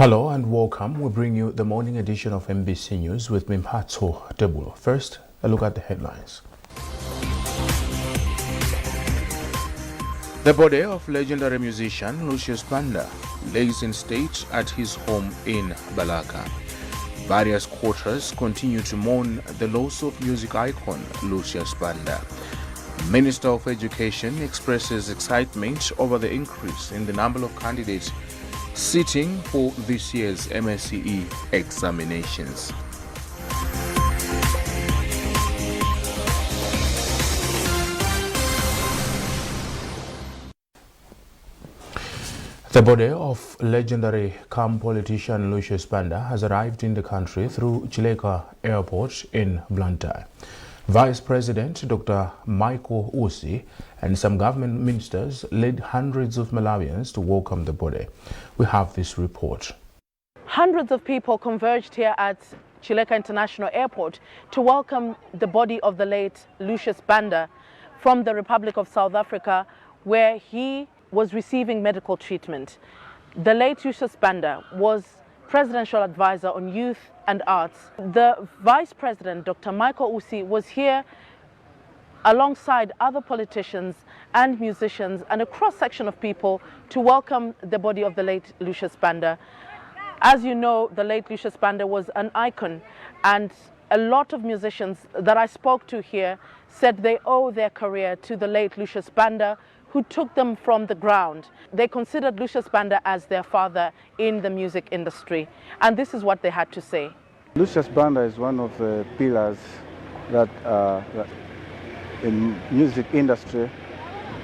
Hello and welcome. We bring you the morning edition of MBC News with Mimphatso Debulo. First, a look at the headlines. The body of legendary musician Lucius Banda lays in state at his home in Balaka. Various quarters continue to mourn the loss of music icon Lucius Banda. Minister of Education expresses excitement over the increase in the number of candidates sitting for this year's MSCE examinations. The body of legendary politician Lucius Banda has arrived in the country through Chileka Airport in Blantyre. Vice President Dr. Michael Usi and some government ministers led hundreds of Malawians to welcome the body. We have this report. Hundreds of people converged here at Chileka International Airport to welcome the body of the late Lucius Banda from the Republic of South Africa, where he was receiving medical treatment. The late Lucius Banda was Presidential Advisor on Youth and Arts. The Vice President, Dr. Michael Usi, was here alongside other politicians and musicians and a cross-section of people to welcome the body of the late Lucius Banda. As you know, the late Lucius Banda was an icon, and a lot of musicians that I spoke to here said they owe their career to the late Lucius Banda, who took them from the ground. They considered Lucius Banda as their father in the music industry, and this is what they had to say. Lucius Banda is one of the pillars that in music industry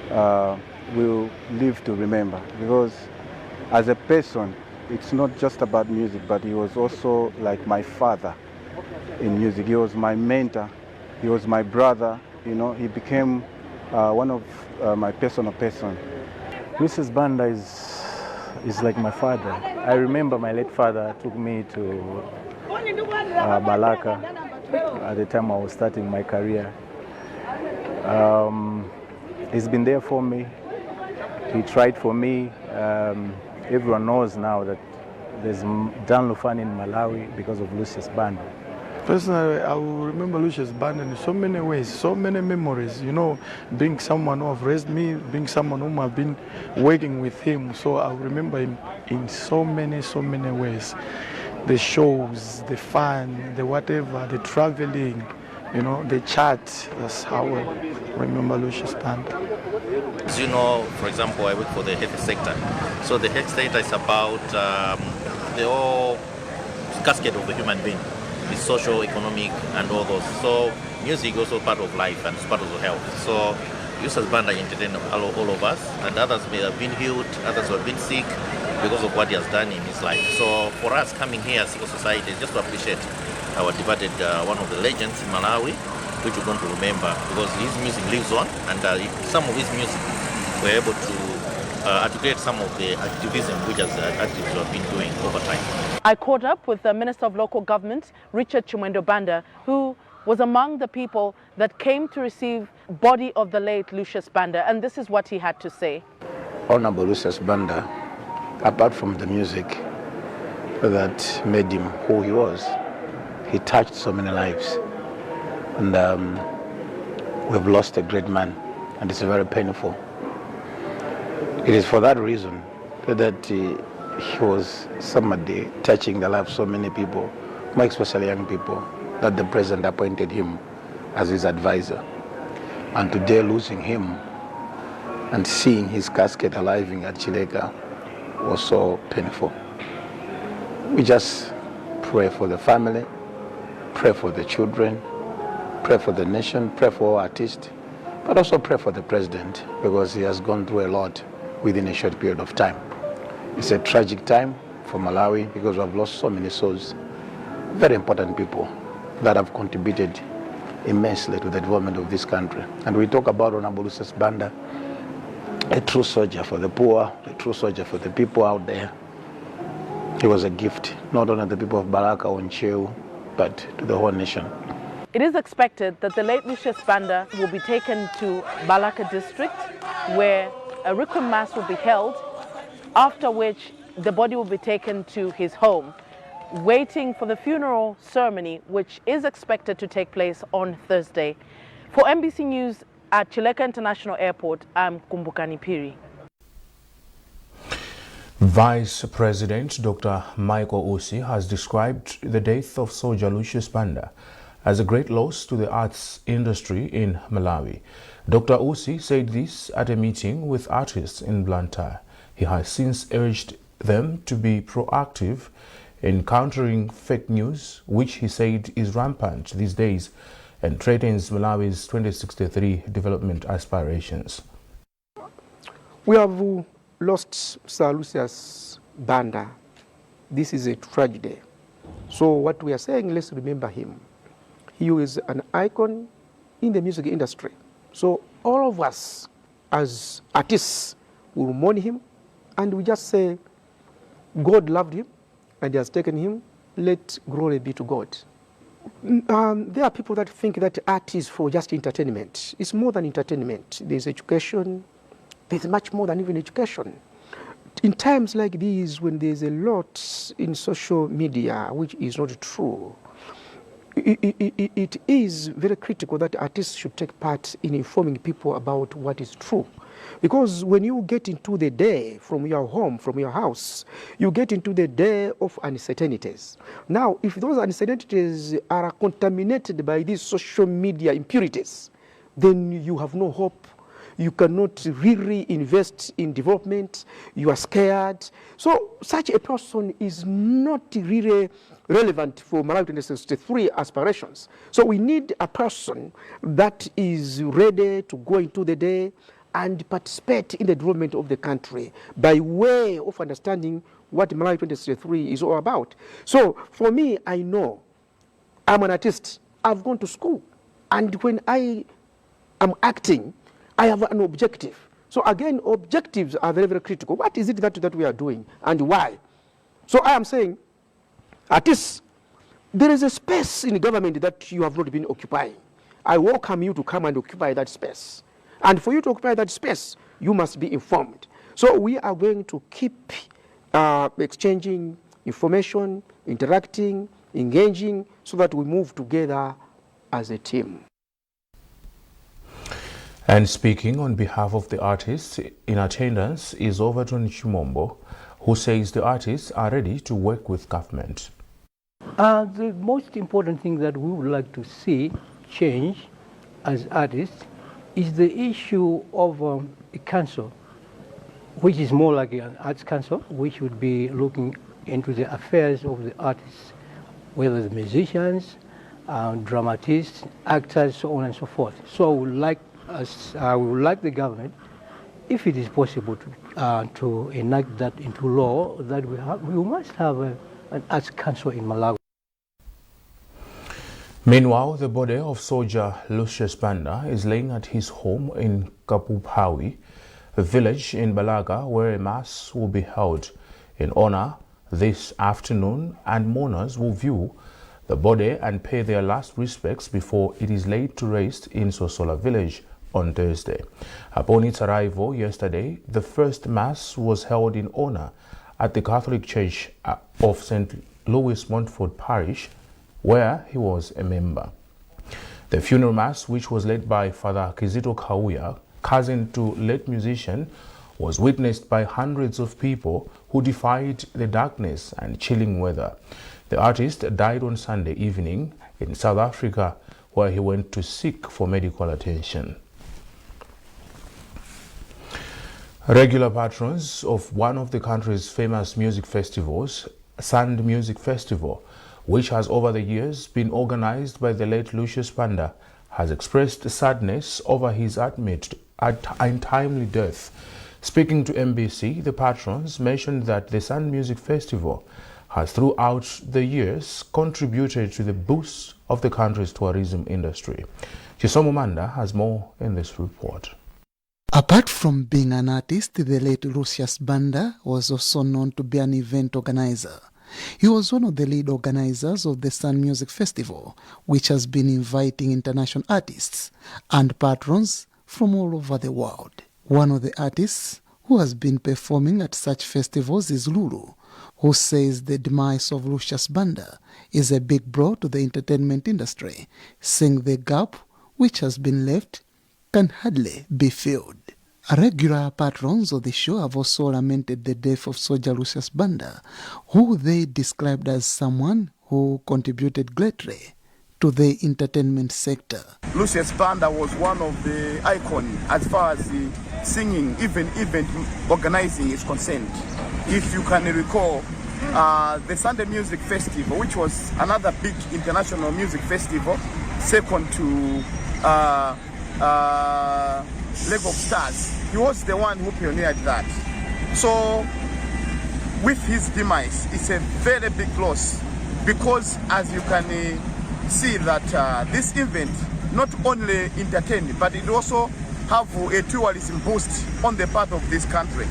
will live to remember, because as a person, it's not just about music, but he was also like my father in music. He was my mentor, he was my brother, you know, he became one of my personal person. Lucius Banda is like my father. I remember my late father took me to Balaka at the time I was starting my career. He's been there for me. He tried for me. Everyone knows now that there's Dan Lufan in Malawi because of Lucius Banda. Personally, I will remember Lucius Banda in so many ways, so many memories, you know, being someone who have raised me, being someone whom I've been working with him. So I will remember him in so many ways. The shows, the fun, the whatever, the traveling, you know, the chat. That's how I remember Lucius Banda. As you know, for example, I work for the health sector. So the health sector is about the whole cascade of the human being. The social, economic, and all those. So music is also part of life and it's part of the health. So Lucius Banda entertained all of us, and others may have been healed, others have been sick because of what he has done in his life. So for us coming here as civil society, just to appreciate our departed one of the legends in Malawi, which we're going to remember because his music lives on, and some of his music were able to articulate some of the activism which as activists have been doing over time. I caught up with the Minister of Local Government, Richard Chimwendo Banda, who was among the people that came to receive body of the late Lucius Banda, and this is what he had to say. Honorable Lucius Banda, apart from the music that made him who he was, he touched so many lives, and we've lost a great man, and it's very painful. It is for that reason that he was somebody touching the lives of so many people, more especially young people, that the president appointed him as his advisor. And today losing him and seeing his casket arriving at Chileka was so painful. We just pray for the family, pray for the children, pray for the nation, pray for our artists, but also pray for the president, because he has gone through a lot within a short period of time. It's a tragic time for Malawi because we have lost so many souls, very important people that have contributed immensely to the development of this country. And we talk about Honorable Lucius Banda, a true soldier for the poor, a true soldier for the people out there. He was a gift, not only to the people of Balaka or Ncheu, but to the whole nation. It is expected that the late Lucius Banda will be taken to Balaka district, where a requiem mass will be held, after which the body will be taken to his home, waiting for the funeral ceremony, which is expected to take place on Thursday. For NBC News at Chileka International Airport, I'm Kumbukani Piri. Vice President Dr. Michael Usi has described the death of Soldier Lucius Banda as a great loss to the arts industry in Malawi. Dr. Usi said this at a meeting with artists in Blantyre. He has since urged them to be proactive in countering fake news, which he said is rampant these days and threatens Malawi's 2063 development aspirations. We have lost Sir Lucius Banda. This is a tragedy. So what we are saying, let's remember him. He is an icon in the music industry. So all of us as artists will mourn him, and we just say, God loved him and he has taken him, let glory be to God. There are people that think that art is for just entertainment. It's more than entertainment. There's education. There's much more than even education. In times like these, when there's a lot in social media which is not true, it is very critical that artists should take part in informing people about what is true. Because when you get into the day from your home, from your house, you get into the day of uncertainties. Now, if those uncertainties are contaminated by these social media impurities, then you have no hope. You cannot really invest in development. You are scared. So such a person is not really relevant for Malawi 2063 aspirations. So we need a person that is ready to go into the day and participate in the development of the country by way of understanding what Malawi 2063 is all about. So for me, I know I'm an artist. I've gone to school. And when I am acting, I have an objective. So again, objectives are very, very critical. What is it that we are doing and why? So I am saying, artists, there is a space in the government that you have not been occupying. I welcome you to come and occupy that space. And for you to occupy that space, you must be informed. So we are going to keep exchanging information, interacting, engaging, so that we move together as a team. And speaking on behalf of the artists in attendance is Overton Chimombo, who says the artists are ready to work with government. The most important thing that we would like to see change as artists is the issue of a council, which is more like an arts council, which would be looking into the affairs of the artists, whether the musicians, dramatists, actors, so on and so forth. So we would like the government, if it is possible, to enact that into law, that we must have an arts council in Malawi. Meanwhile, the body of Soldier Lucius Banda is laying at his home in Kapuphawi, a village in Balaga, where a mass will be held in honor this afternoon, and mourners will view the body and pay their last respects before it is laid to rest in Sosola village on Thursday. Upon its arrival yesterday, the first mass was held in honor at the Catholic Church of St. Louis Montfort Parish, where he was a member. The funeral mass, which was led by Father Kizito Kauya, cousin to late musician, was witnessed by hundreds of people who defied the darkness and chilling weather. The artist died on Sunday evening in South Africa, where he went to seek for medical attention. Regular patrons of one of the country's famous music festivals, Sand Music Festival, which has over the years been organized by the late Lucius Banda, has expressed sadness over his untimely death. Speaking to NBC, the patrons mentioned that the Sand Music Festival has throughout the years contributed to the boost of the country's tourism industry. Chisomo Manda has more in this report. Apart from being an artist, the late Lucius Banda was also known to be an event organizer. He was one of the lead organizers of the Sun Music Festival, which has been inviting international artists and patrons from all over the world. One of the artists who has been performing at such festivals, is Lulu, who says the demise of Lucius Banda is a big blow to the entertainment industry, saying the gap which has been left can hardly be filled. Regular patrons of the show have also lamented the death of Soldier Lucius Banda, who they described as someone who contributed greatly to the entertainment sector. Lucius Banda was one of the icons as far as the singing, even event organizing is concerned. If you can recall, the Sunday Music Festival, which was another big international music festival, second to Leg of Stars, he was the one who pioneered that. So with his demise, it's a very big loss, because as you can see that this event not only entertained, but it also have a tourism boost on the part of this country.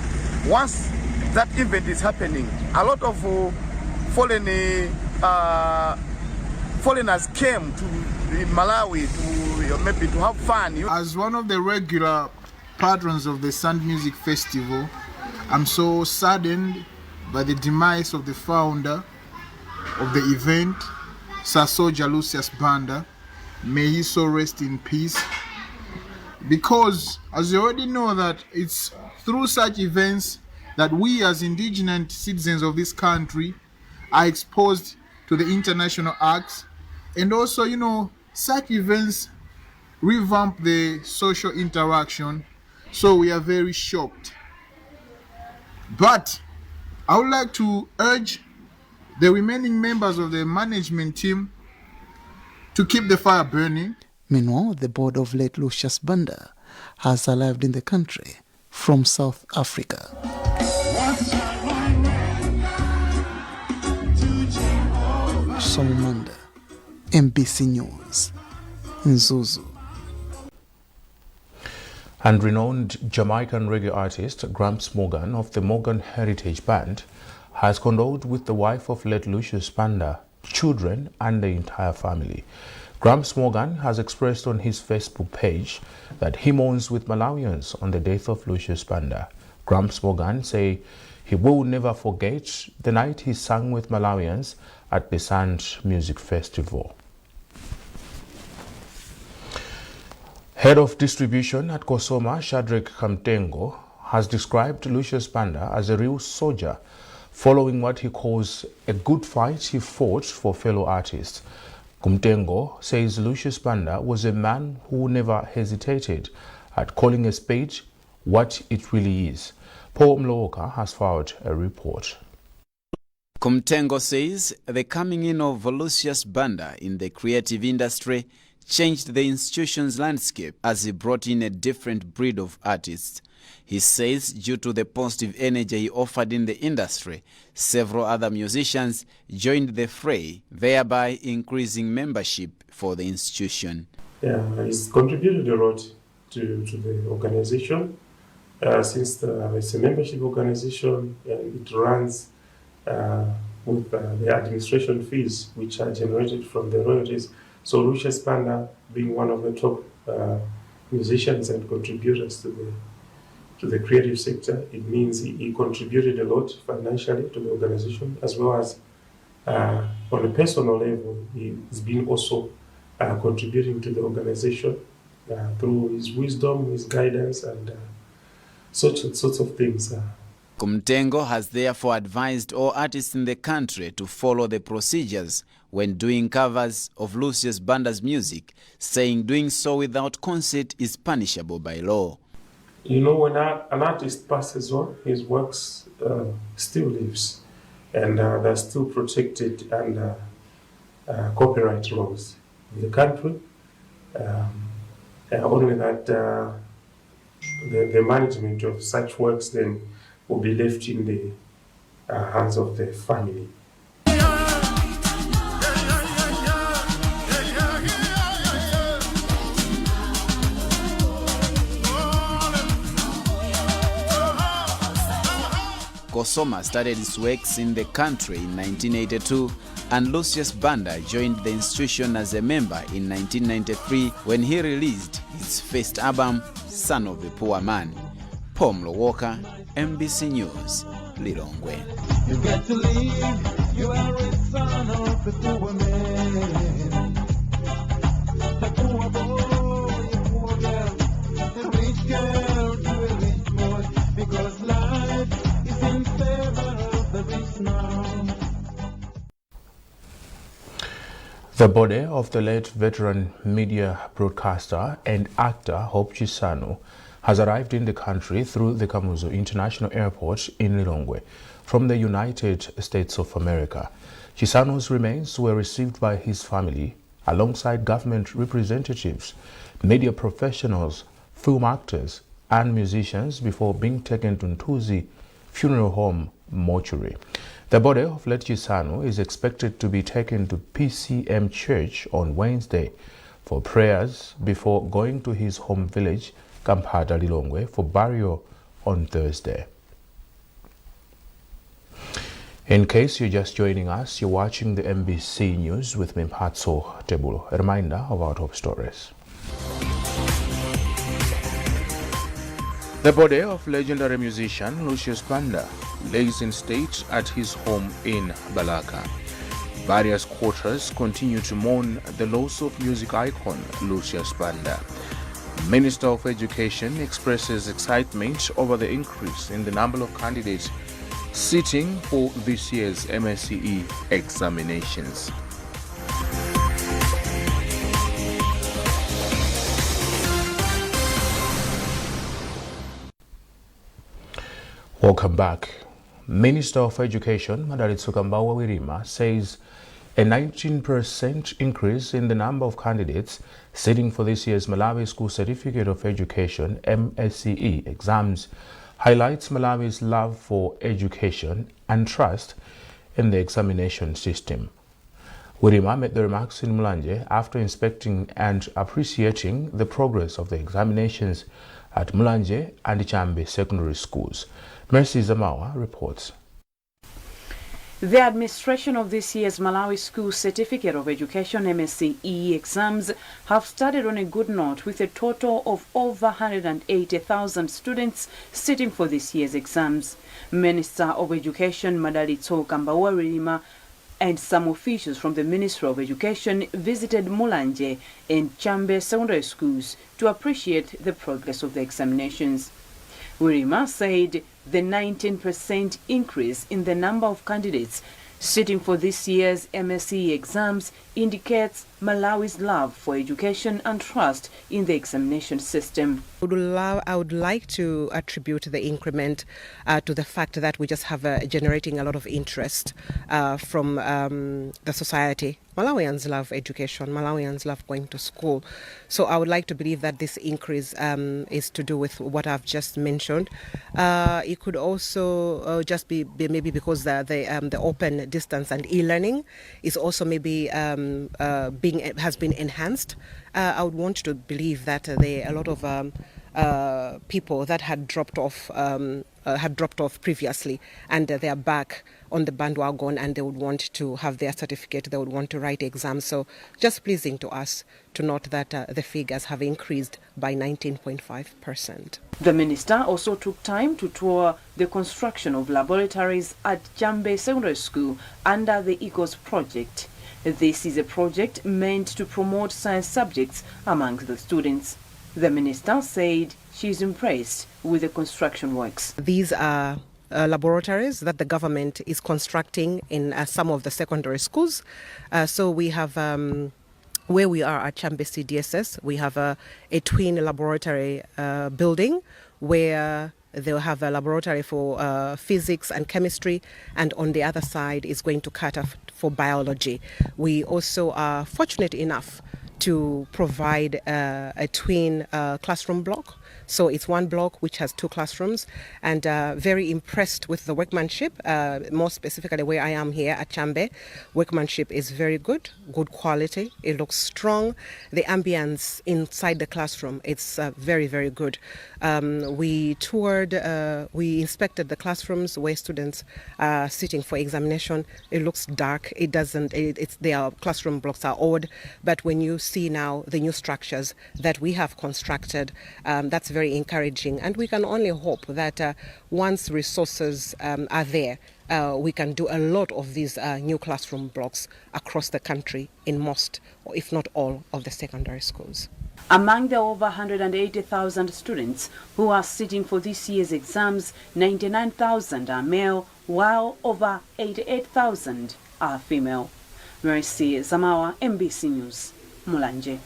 Once that event is happening, a lot of foreigners came to Malawi to maybe to have fun. As one of the regular patrons of the Sun Music Festival, I'm so saddened by the demise of the founder of the event, Sir Soldier Lucius Banda. May he so rest in peace. Because as you already know that it's through such events that we as indigenous citizens of this country are exposed to the international acts. And also, you know, such events revamp the social interaction. So we are very shocked. But I would like to urge the remaining members of the management team to keep the fire burning. Meanwhile, the board of late Lucius Banda has arrived in the country from South Africa. Solomanda, MBC News, Nzuzu. And renowned Jamaican reggae artist Gramps Morgan of the Morgan Heritage Band has condoled with the wife of late Lucius Banda, children and the entire family. Gramps Morgan has expressed on his Facebook page that he mourns with Malawians on the death of Lucius Banda. Gramps Morgan say he will never forget the night he sang with Malawians at the Sand Music Festival. Head of distribution at Kosoma, Shadrack Kamtengo, has described Lucius Banda as a real soldier, following what he calls a good fight he fought for fellow artists. Kamtengo says Lucius Banda was a man who never hesitated at calling a spade what it really is. Paul Mlooka has filed a report. Kamtengo says the coming in of Lucius Banda in the creative industry changed the institution's landscape as he brought in a different breed of artists. He says due to the positive energy he offered in the industry, several other musicians joined the fray, thereby increasing membership for the institution. Yeah, it's contributed a lot to the organization. Since it's a membership organization, it runs with the administration fees which are generated from the royalties. So Lucius Banda, being one of the top musicians and contributors to the creative sector, it means he contributed a lot financially to the organization, as well as on a personal level, he's been also contributing to the organization through his wisdom, his guidance, and sorts of things. Kamtengo has therefore advised all artists in the country to follow the procedures when doing covers of Lucius Banda's music, saying doing so without consent is punishable by law. You know, when an artist passes on, his works still lives, and they're still protected under copyright laws in the country. Only that the management of such works then will be left in the hands of the family. Kosoma started its works in the country in 1982, and Lucius Banda joined the institution as a member in 1993 when he released his first album, Son of a Poor Man. Paul Mlowoka, MBC News, Lilongwe. You get to live, you are a son of a poor man. The poor boy, a poor girl, the rich girl to a rich boy, because life is in favor of the rich now. The body of the late veteran media broadcaster and actor Hope Chisano has arrived in the country through the Kamuzu International Airport in Lilongwe from the United States of America. Chisano's remains were received by his family alongside government representatives, media professionals, film actors and musicians before being taken to Ntuzi Funeral Home mortuary. The body of late Chisano is expected to be taken to PCM Church on Wednesday for prayers before going to his home village, Kampada Lilongwe, for burial on Thursday. In case you're just joining us, you're watching the MBC News with me, Mphatso Tebulo. A reminder of our top stories. The body of legendary musician Lucius Banda lays in state at his home in Balaka. Various quarters continue to mourn the loss of music icon Lucius Banda. Minister of Education expresses excitement over the increase in the number of candidates sitting for this year's MSCE examinations. Welcome back. Minister of Education Madalitso Kambawa Wirima says a 19% increase in the number of candidates sitting for this year's Malawi School Certificate of Education MSCE exams highlights Malawi's love for education and trust in the examination system. Wirima made the remarks in Mulanje after inspecting and appreciating the progress of the examinations at Mulanje and Chambe secondary schools. Mercy Zamawa reports. The administration of this year's Malawi School Certificate of Education MSCE exams have started on a good note with a total of over 180,000 students sitting for this year's exams. Minister of Education Madalitso Kambawa Wirima and some officials from the Ministry of Education visited Mulanje and Chambe secondary schools to appreciate the progress of the examinations. Wirima said the 19% increase in the number of candidates sitting for this year's MSCE exams indicates Malawi's love for education and trust in the examination system. I would like to attribute the increment to the fact that we just have generating a lot of interest from the society. Malawians love education. Malawians love going to school. So I would like to believe that this increase is to do with what I've just mentioned. It could also just be maybe because the open distance and e-learning is also maybe has been enhanced. I would want to believe that there are a lot of people that had dropped off previously, and they are back on the bandwagon, and they would want to have their certificate. They would want to write exams. So just pleasing to us to note that the figures have increased by 19.5%. The minister also took time to tour the construction of laboratories at Chambe Secondary School under the ECOS project. This is a project meant to promote science subjects among the students. The minister said she is impressed with the construction works. These are laboratories that the government is constructing in some of the secondary schools. So we have, where we are at Chambe CDSS, we have a twin laboratory building where they'll have a laboratory for physics and chemistry, and on the other side is going to cater for biology. We also are fortunate enough to provide a twin classroom block. So it's one block which has two classrooms, and very impressed with the workmanship, more specifically where I am here at Chambe. Workmanship is very good quality. It looks strong. The ambience inside the classroom, it's very, very good. We inspected the classrooms where students are sitting for examination. It looks dark. Their classroom blocks are odd, but when you see now the new structures that we have constructed, that's very encouraging, and we can only hope that once resources are there, we can do a lot of these new classroom blocks across the country in most, or if not all, of the secondary schools. Among the over 180,000 students who are sitting for this year's exams, 99,000 are male, while over 88,000 are female. Mercy Zamawa, MBC News, Mulanje.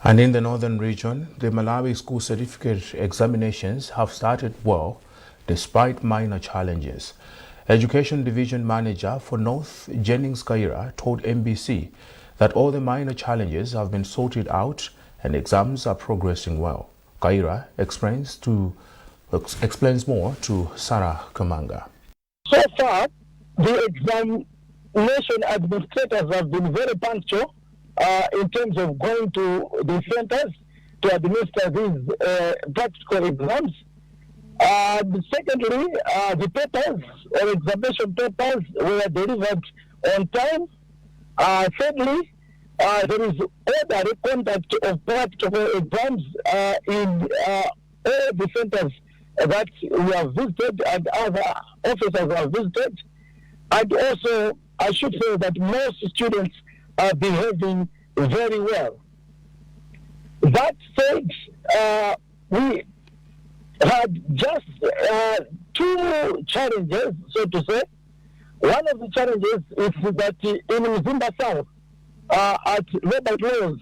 And in the northern region, the Malawi school certificate examinations have started well despite minor challenges. Education Division Manager for North, Jennings Kaira, told MBC that all the minor challenges have been sorted out and exams are progressing well. Kaira explains more to Sarah Kamanga. So far, the examination administrators have been very punctual in terms of going to the centers to administer these practical exams. Secondly, the papers or examination papers were delivered on time. Thirdly, there is orderly conduct of practical exams in all the centers that we have visited and other officers have visited. And also, I should say that most students are behaving very well. That said, we had just two challenges, so to say. One of the challenges is that in Mzimba South, at Robert Rose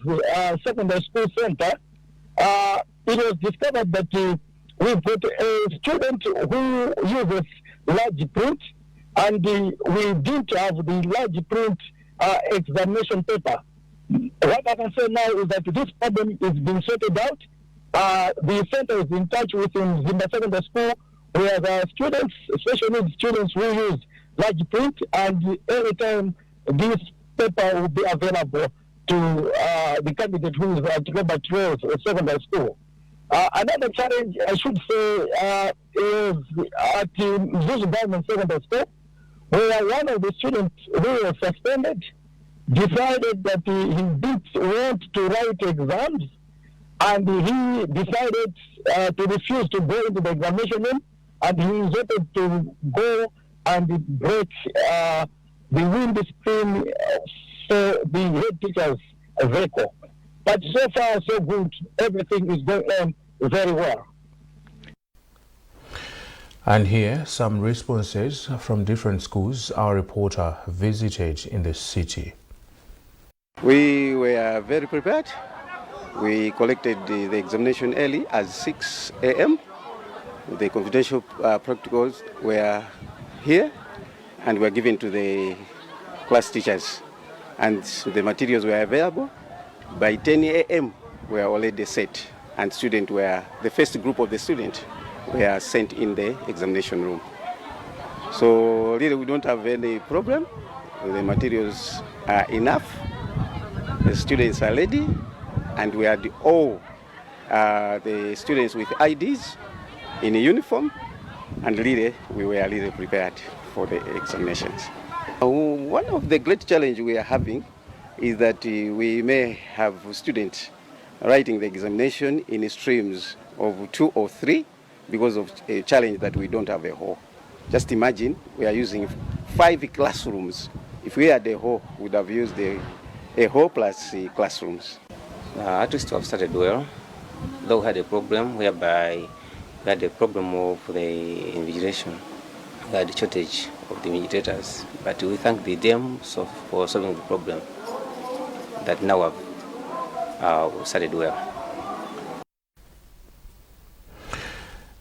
Secondary School Center, it was discovered that we've got a student who uses large print, and we didn't have the large print examination paper. What I can say now is that this problem is being sorted out. The center is in touch with Zimba Secondary School, where the students, especially the students who use large print, and anytime this paper will be available to the candidate who is at Robert Rose Secondary School. Another challenge, I should say, is at Zuzu Diamond Secondary School, where one of the students who was suspended decided that he didn't want to write exams, and he decided to refuse to go into the examination room, and he wanted to go and break the windscreen for the head teacher's vehicle. But so far, so good. Everything is going on very well. And here, some responses from different schools our reporter visited in the city. We were very prepared. We collected the examination early at 6 a.m. The confidential practicals were here and were given to the class teachers, and the materials were available. By 10 a.m. we were already set, and the first group of the students were sent in the examination room. So really we don't have any problem. The materials are enough. The students are ready, and we had all the students with IDs in a uniform, and really we were really prepared for the examinations. One of the great challenges we are having is that we may have students writing the examination in streams of 2 or 3 because of a challenge that we don't have a hall. Just imagine we are using 5 classrooms. If we had a hall, we would have used a hall plus classrooms. At least we have started well, though we had a problem whereby we had a problem of the invigilation. We had a shortage of the invigilators, but we thank the DEM for solving the problem that now have started well.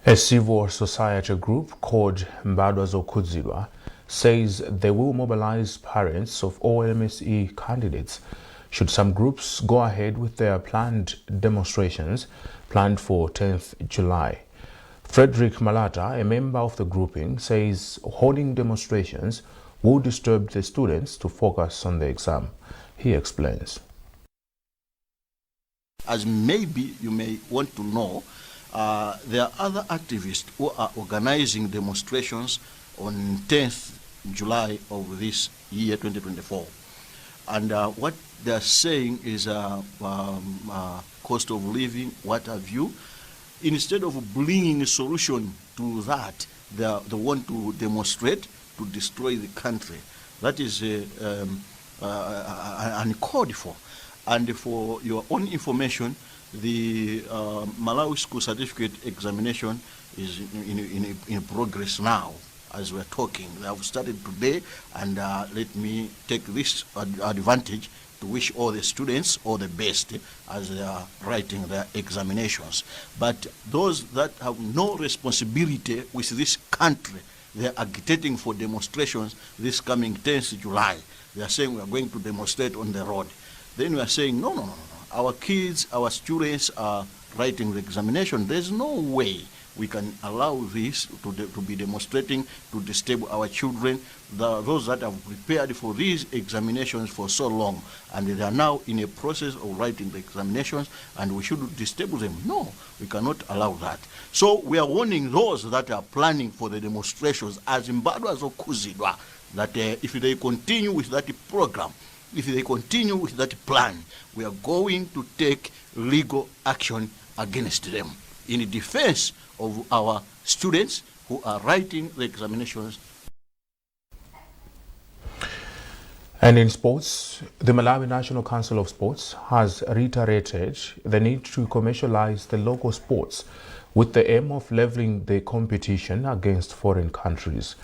A civil society group called Mbadwa Zokudzilwa says they will mobilize parents of all MSE candidates should some groups go ahead with their planned demonstrations planned for 10th July. Frederick Malata, a member of the grouping, says holding demonstrations will disturb the students to focus on the exam. He explains. As maybe you may want to know, there are other activists who are organizing demonstrations on 10th July of this year 2024. And what they're saying is cost of living, what have you. Instead of bringing a solution to that, they want to demonstrate to destroy the country. That is uncalled for. And for your own information, the Malawi School Certificate examination is in progress now as we're talking. They have started today, and let me take this advantage to wish all the students all the best as they are writing their examinations. But those that have no responsibility with this country, they are agitating for demonstrations this coming 10th July. They are saying we are going to demonstrate on the road. Then we are saying, no. Our kids, our students are writing the examination. There's no way we can allow this to be demonstrating to disturb our children, those that have prepared for these examinations for so long, and they are now in a process of writing the examinations, and we should disturb them. No, we cannot allow that. So we are warning those that are planning for the demonstrations, as Zimbabwe as Okuzidwa, that if they continue with that program, if they continue with that plan, we are going to take legal action against them in defense of our students who are writing the examinations. And in sports, the Malawi National Council of Sports has reiterated the need to commercialize the local sports with the aim of leveling the competition against foreign countries.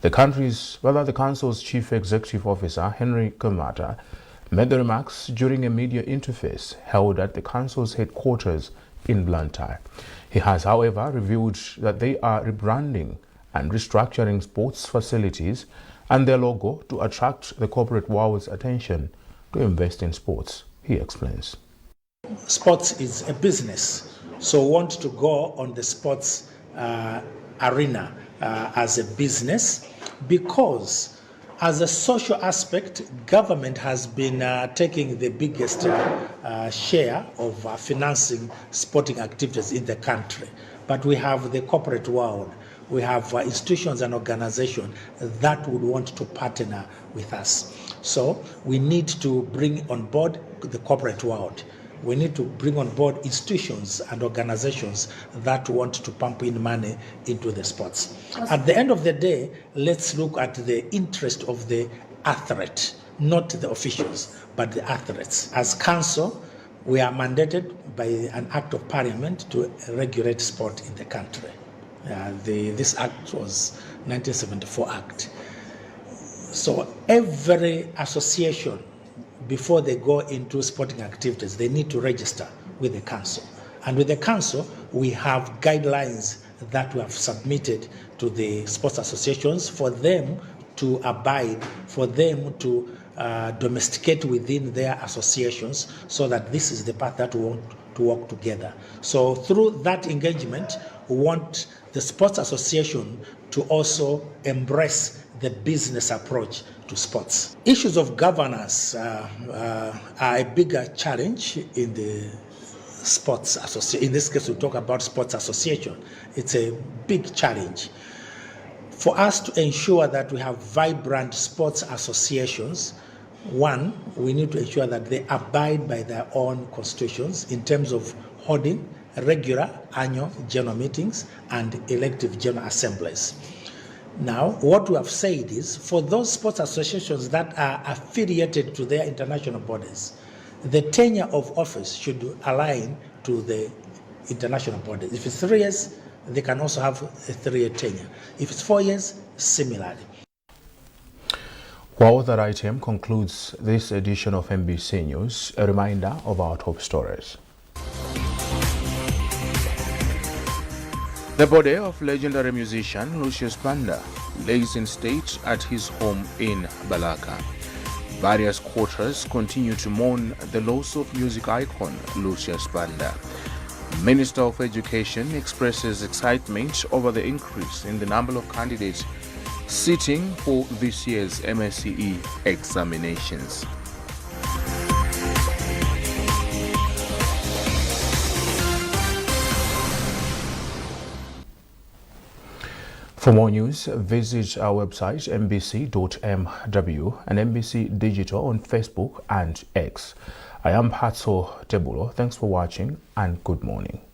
The council's chief executive officer, Henry Kamata, made the remarks during a media interface held at the council's headquarters in Blantyre. He has, however, revealed that they are rebranding and restructuring sports facilities and their logo to attract the corporate world's attention to invest in sports. He explains. Sports is a business, so we want to go on the sports arena as a business, because as a social aspect, government has been taking the biggest share of financing sporting activities in the country. But we have the corporate world, we have institutions and organizations that would want to partner with us. So we need to bring on board the corporate world. We need to bring on board institutions and organizations that want to pump in money into the sports. At the end of the day, let's look at the interest of the athlete, not the officials, but the athletes. As council, we are mandated by an act of parliament to regulate sport in the country. This act was 1974 Act. So every association, before they go into sporting activities, they need to register with the council. And with the council, we have guidelines that we have submitted to the sports associations for them to abide, for them to domesticate within their associations, so that this is the path that we want to work together. So through that engagement, we want the sports association to also embrace the business approach to sports. Issues of governance are a bigger challenge in the sports association. In this case, we talk about sports association. It's a big challenge. For us to ensure that we have vibrant sports associations, one, we need to ensure that they abide by their own constitutions in terms of holding regular annual general meetings and elective general assemblies. Now, what we have said is, for those sports associations that are affiliated to their international bodies, the tenure of office should align to the international bodies. If it's 3 years, they can also have a 3-year tenure. If it's 4 years, similarly. Well, that item concludes this edition of MBC News. A reminder of our top stories. The body of legendary musician Lucius Banda lays in state at his home in Balaka. Various quarters continue to mourn the loss of music icon Lucius Banda. Minister of Education expresses excitement over the increase in the number of candidates sitting for this year's MSCE examinations. For more news, visit our website mbc.mw and MBC Digital on Facebook and X. I am Patso Tebulo. Thanks for watching and good morning.